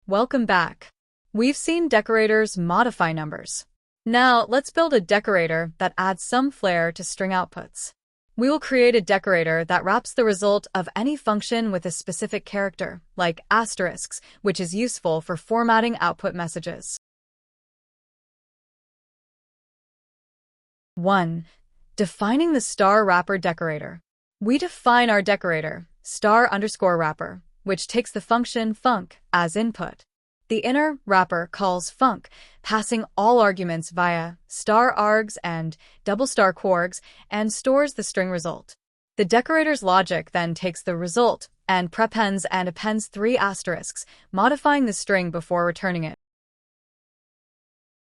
Welcome back. We've seen decorators modify numbers. Now, let's build a decorator that adds some flair to string outputs. We will create a decorator that wraps the result of any function with a specific character, like asterisks, which is useful for formatting output messages. 1. Defining the star wrapper decorator. We define our decorator, star_wrapper, which takes the function func as input. The inner wrapper calls func, passing all arguments via *args and *quargs, and stores the string result. The decorator's logic then takes the result and prepends and appends 3 asterisks, modifying the string before returning it.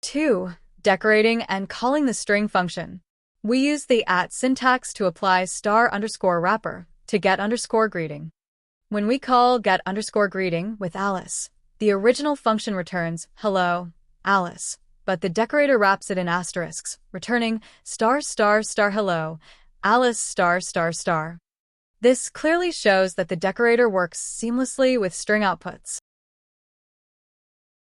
2. Decorating and calling the string function. We use the syntax to apply *_wrapper to get_greeting. When we call get_greeting with Alice, the original function returns hello, Alice, but the decorator wraps it in asterisks, returning **hello, Alice***. This clearly shows that the decorator works seamlessly with string outputs.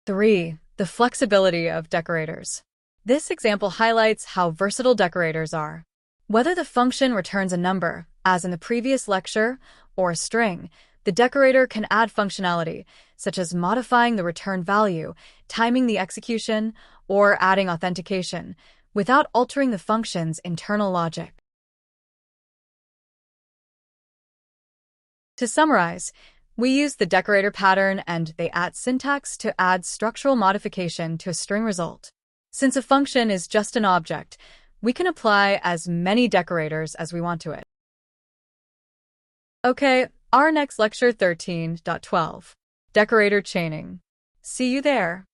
3. The flexibility of decorators. This example highlights how versatile decorators are. Whether the function returns a number, as in the previous lecture, or a string, the decorator can add functionality, such as modifying the return value, timing the execution, or adding authentication, without altering the function's internal logic. To summarize, we use the decorator pattern and the syntax to add structural modification to a string result. Since a function is just an object, we can apply as many decorators as we want to it. Okay, our next lecture 13.12. Decorator chaining. See you there.